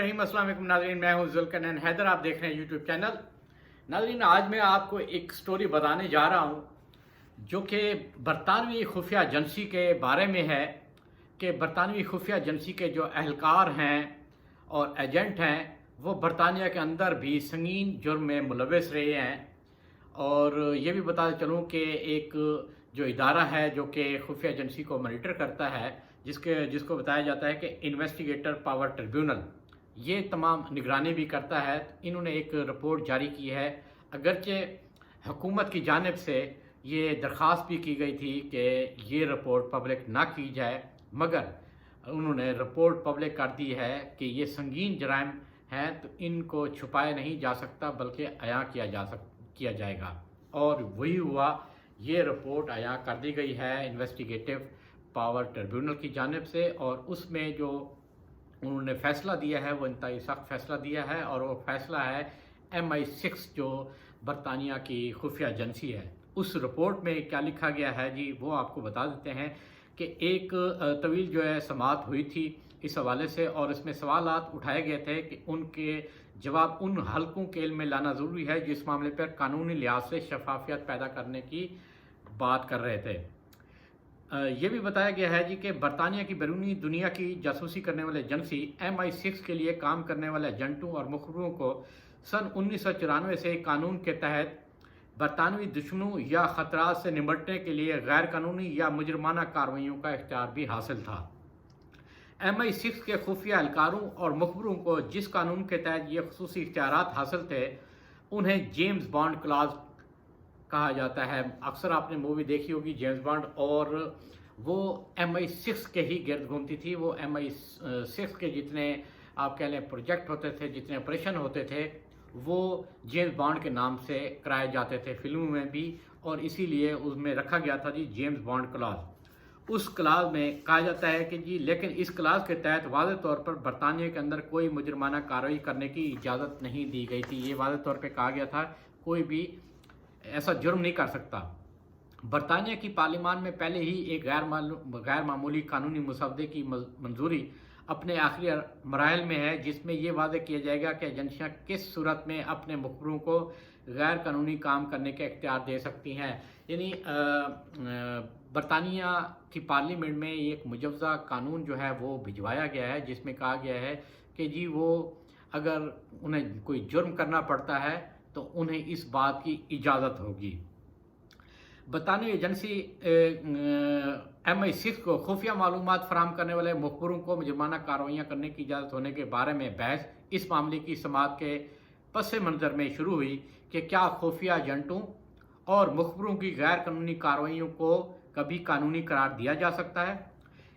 रहीम। अस्सलाम वालेकुम नाज़रीन, मैं हूं जुल्करनैन हैदर। आप देख रहे हैं यूट्यूब चैनल। नाज़रीन, आज मैं आपको एक स्टोरी बताने जा रहा हूं जो कि बरतानवी खुफिया एजेंसी के बारे में है कि बरतानवी खुफिया एजेंसी के जो अहलकार हैं और एजेंट हैं वो बरतानिया के अंदर भी संगीन जुर्म में मुलव्वस रहे हैं। और ये भी बताते चलूँ कि एक जो इदारा है जो कि खुफिया एजेंसी को मॉनिटर करता है, जिसको बताया जाता है कि इन्वेस्टिगेटर पावर ट्रिब्यूनल, ये तमाम निगरानी भी करता है। इन्होंने एक रिपोर्ट जारी की है। अगरचे हुकूमत की जानिब से ये दरख्वास्त भी की गई थी कि ये रिपोर्ट पब्लिक ना की जाए, मगर उन्होंने रिपोर्ट पब्लिक कर दी है कि ये संगीन जराइम हैं तो इनको छुपाया नहीं जा सकता बल्कि अयां किया जाएगा। और वही हुआ, ये रिपोर्ट अयां कर दी गई है इन्वेस्टिगेटिव पावर ट्रिब्यूनल की जानिब से। और उसमें जो उन्होंने फ़ैसला दिया है वो इंतहाई सख्त फ़ैसला दिया है, और वो फ़ैसला है MI6 जो बरतानिया की खुफिया एजेंसी है। उस रिपोर्ट में क्या लिखा गया है जी, वो आपको बता देते हैं कि एक तवील जो है समाअत हुई थी इस हवाले से, और इसमें सवालात उठाए गए थे कि उनके जवाब उन हलकों के इल्म में लाना ज़रूरी है जिस मामले पर कानूनी लिहाज से शफाफियत पैदा करने की बात कर रहे थे। ये भी बताया गया है जी कि बरतानिया की बैरूनी दुनिया की जासूसी करने वाले एजेंसी MI6 के लिए काम करने वाले एजेंटों और मुखबिरों को सन 1994 से कानून के तहत बरतानवी दुश्मनों या ख़तरात से निपटने के लिए गैर कानूनी या मुजरमाना कार्रवाइयों का इख्तियार भी हासिल था। MI6 के खुफिया एहलकारों और मुखबिरों को जिस कानून के तहत ये खुसूसी इख्तियारात हासिल थे उन्हें जेम्स बॉन्ड क्लास कहा जाता है। अक्सर आपने मूवी देखी होगी जेम्स बॉन्ड, और वो MI6 के ही गिर्द घूमती थी। वो MI6 के जितने आप कह लें प्रोजेक्ट होते थे, जितने ऑपरेशन होते थे, वो जेम्स बॉन्ड के नाम से कराए जाते थे फिल्मों में भी, और इसीलिए उसमें रखा गया था जी जेम्स बॉन्ड क्लास। उस क्लास में कहा जाता है कि जी, लेकिन इस क्लास के तहत वाज़ेह तौर पर बरतानिया के अंदर कोई मुजरमाना कार्रवाई करने की इजाज़त नहीं दी गई थी। ये वाज़ेह तौर पर कहा गया था कोई भी ऐसा जुर्म नहीं कर सकता। बरतानिया की पार्लियामान में पहले ही एक गैर मामूली कानूनी मसौदे की मंजूरी अपने आखिरी मराहल में है, जिसमें यह वादे किया जाएगा कि एजेंसियाँ किस सूरत में अपने मुखबिरों को गैर कानूनी काम करने के इख्तियार दे सकती हैं। यानी बरतानिया की पार्लियामेंट में एक मुजव्वज़ा कानून जो है वो भिजवाया गया है, जिसमें कहा गया है कि जी वो अगर उन्हें कोई जुर्म करना पड़ता है तो उन्हें इस बात की इजाज़त होगी। बरतानवी एजेंसी MI6 को खुफिया मालूमात फराहम करने वाले मुखबिरों को मुजरमाना कार्रवाइयाँ करने की इजाज़त होने के बारे में बहस इस मामले की समाअत के पस मंज़र में शुरू हुई कि क्या खुफिया एजेंटों और मुखबिरों की गैर कानूनी कार्रवाइयों को कभी कानूनी करार दिया जा सकता है।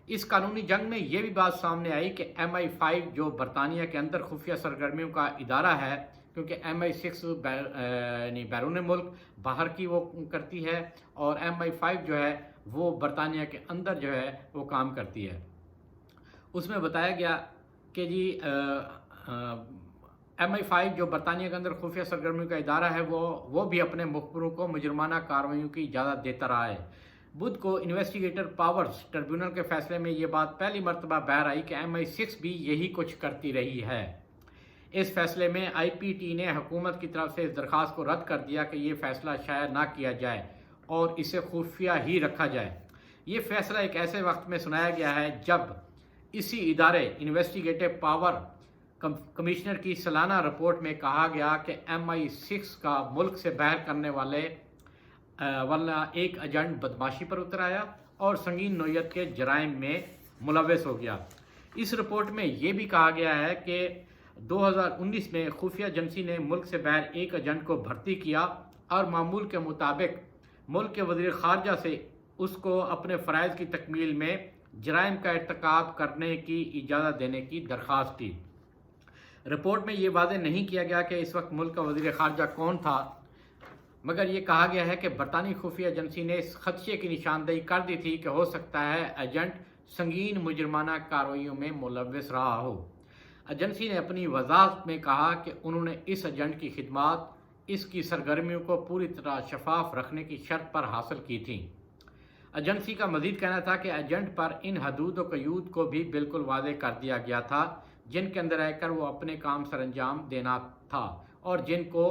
इस कानूनी जंग में ये भी बात सामने आई कि MI5 जो बरतानिया के अंदर खुफिया सरगर्मियों का इदारा है, क्योंकि MI6 बैरून मुल्क बाहर की वो करती है, और MI5 जो है वो बरतानिया के अंदर जो है वो काम करती है। उसमें बताया गया कि जी MI5 जो बरतानिया के अंदर खुफिया सरगर्मियों का इदारा है वो भी अपने मुखबिरों को मुजरमाना कार्रवाइयों की इजाज़त देता रहा है। बुध को इन्वेस्टिगेटर पावर्स ट्रिब्यूनल के फैसले में ये बात पहली मरतबा बाहर आई कि MI6 भी यही कुछ करती रही है। इस फैसले में IPT ने हुकूमत की तरफ से इस दरख्वास्त को रद्द कर दिया कि ये फ़ैसला शायद ना किया जाए और इसे खुफिया ही रखा जाए। ये फ़ैसला एक ऐसे वक्त में सुनाया गया है जब इसी इदारे इन्वेस्टिगेटिव पावर कमिश्नर की सालाना रिपोर्ट में कहा गया कि MI6 का मुल्क से बाहर करने वाला एक एजेंट बदमाशी पर उतर आया और संगीन नौयत के जराइम में मुलव्वस हो गया। इस रिपोर्ट में ये भी कहा गया है कि 2019 में खुफिया एजेंसी ने मुल्क से बाहर एक एजेंट को भर्ती किया और मामूल के मुताबिक मुल्क के वज़ीर ख़ारजा से उसको अपने फ़राइज़ की तकमील में जराइम का इर्तिकाब करने की इजाज़त देने की दरख्वास्त थी। रिपोर्ट में ये वाज़ेह नहीं किया गया कि इस वक्त मुल्क का वज़ीर ख़ारजा कौन था, मगर ये कहा गया है कि बरतानी खुफिया एजेंसी ने इस खदशे की निशानदेही कर दी थी कि हो सकता है एजेंट संगीन मुजरमाना कार्रवाइयों में मुलव्वस रहा हो। एजेंसी ने अपनी वज़ाहत में कहा कि उन्होंने इस एजेंट की खिदमात इसकी सरगर्मियों को पूरी तरह शफाफ रखने की शर्त पर हासिल की थी। एजेंसी का मजीद कहना था कि एजेंट पर इन हदूद व क़यूद को भी बिल्कुल वाज़ेह कर दिया गया था جن کے اندر رہ کر وہ اپنے کام سر انجام دینا تھا، اور جن کو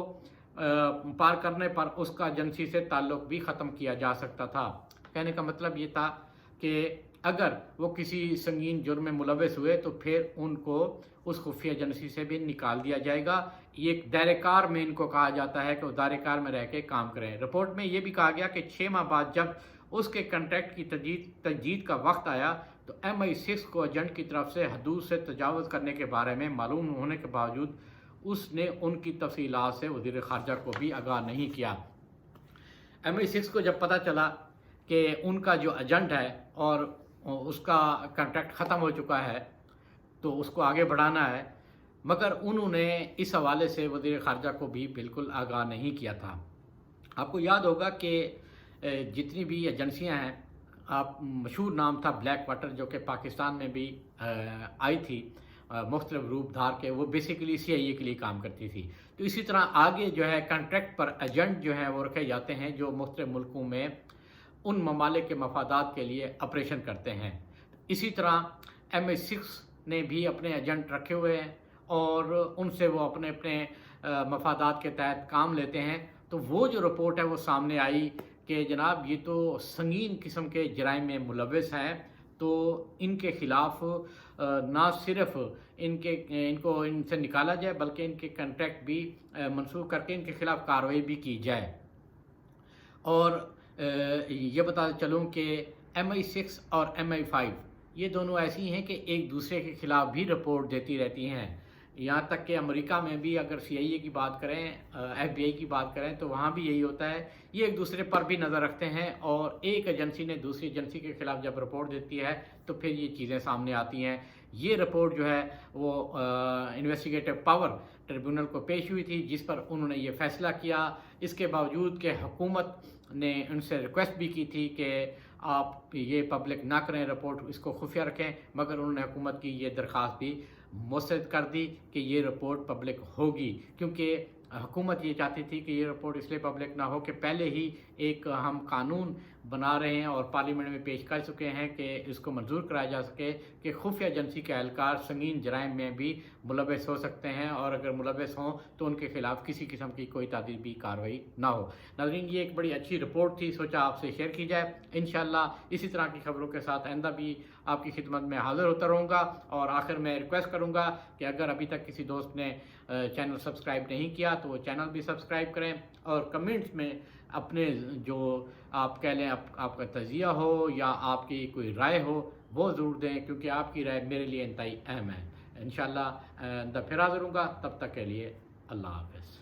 پار کرنے پر اس کا ایجنسی سے تعلق بھی ختم کیا جا سکتا تھا۔ کہنے کا مطلب یہ تھا کہ اگر وہ کسی سنگین جرم میں ملوث ہوئے تو پھر ان کو اس خفیہ ایجنسی سے بھی نکال دیا جائے گا۔ یہ ایک دائرہ کار میں ان کو کہا جاتا ہے کہ وہ دائرہ کار میں رہ کے کام کریں۔ رپورٹ میں یہ بھی کہا گیا کہ 6 ماہ بعد جب اس کے کنٹریکٹ کی تجدید کا وقت آیا تو MI6 کو ایجنٹ کی طرف سے حدود سے تجاوز کرنے کے بارے میں معلوم ہونے کے باوجود اس نے ان کی تفصیلات سے وزیر خارجہ کو بھی آگاہ نہیں کیا۔ MI6 کو جب پتہ چلا کہ ان کا جو ایجنٹ ہے اور اس کا کنٹریکٹ ختم ہو چکا ہے تو اس کو آگے بڑھانا ہے، مگر انہوں نے اس حوالے سے وزیر خارجہ کو بھی بالکل آگاہ نہیں کیا تھا۔ آپ کو یاد ہوگا کہ جتنی بھی ایجنسیاں ہیں، مشہور نام تھا بلیک واٹر، جو کہ پاکستان میں بھی آئی تھی مختلف روپ دھار کے، وہ بیسیکلی CIA کے لیے کام کرتی تھی۔ تو اسی طرح آگے جو ہے کنٹریکٹ پر ایجنٹ جو ہیں وہ رکھے جاتے ہیں جو مختلف ملکوں میں ان ممالک کے مفادات کے لیے آپریشن کرتے ہیں۔ اسی طرح MI6 نے بھی اپنے ایجنٹ رکھے ہوئے ہیں اور ان سے وہ اپنے مفادات کے تحت کام لیتے ہیں۔ تو وہ جو رپورٹ ہے وہ سامنے آئی کہ جناب یہ تو سنگین قسم کے جرائم میں ملوث ہیں، تو ان کے خلاف نہ صرف ان کو ان سے نکالا جائے بلکہ ان کے کنٹریکٹ بھی منسوخ کر کے ان کے خلاف کارروائی بھی کی جائے۔ اور یہ بتا چلوں کہ MI6 اور MI5 یہ دونوں ایسی ہیں کہ ایک دوسرے کے خلاف بھی رپورٹ دیتی رہتی ہیں۔ یہاں تک کہ امریکہ میں بھی اگر CIA کی بات کریں، FBI کی بات کریں، تو وہاں بھی یہی ہوتا ہے، یہ ایک دوسرے پر بھی نظر رکھتے ہیں، اور ایک ایجنسی نے دوسری ایجنسی کے خلاف جب رپورٹ دیتی ہے تو پھر یہ چیزیں سامنے آتی ہیں۔ یہ رپورٹ جو ہے وہ انویسٹیگیٹو پاور ٹریبیونل کو پیش ہوئی تھی، جس پر انہوں نے یہ فیصلہ کیا، اس کے باوجود کہ حکومت نے ان سے ریکویسٹ بھی کی تھی کہ آپ یہ پبلک نہ کریں رپورٹ، اس کو خفیہ رکھیں، مگر انہوں نے حکومت کی یہ درخواست بھی مسترد کر دی کہ یہ رپورٹ پبلک ہوگی، کیونکہ حکومت یہ چاہتی تھی کہ یہ رپورٹ اس لیے پبلک نہ ہو کہ پہلے ہی ایک ہم قانون بنا رہے ہیں اور پارلیمنٹ میں پیش کر چکے ہیں کہ اس کو منظور کرایا جا سکے کہ خفیہ ایجنسی کے اہلکار سنگین جرائم میں بھی ملوث ہو سکتے ہیں، اور اگر ملوث ہوں تو ان کے خلاف کسی قسم کی کوئی تعدیبی کارروائی نہ ہو۔ ناظرین، یہ ایک بڑی اچھی رپورٹ تھی، سوچا آپ سے شیئر کی جائے۔ انشاءاللہ اسی طرح کی خبروں کے ساتھ آئندہ بھی آپ کی خدمت میں حاضر ہوتا رہوں گا، اور آخر میں ریکویسٹ کروں گا کہ اگر ابھی تک کسی دوست نے چینل سبسکرائب نہیں کیا تو وہ چینل بھی سبسکرائب کریں، اور کمنٹس میں اپنے جو آپ کہہ لیں آپ کا تجزیہ ہو یا آپ کی کوئی رائے ہو وہ ضرور دیں، کیونکہ آپ کی رائے میرے لیے انتہائی اہم ہے۔ انشاءاللہ پھر حاضر ہوں گا، تب تک کے لیے اللہ حافظ۔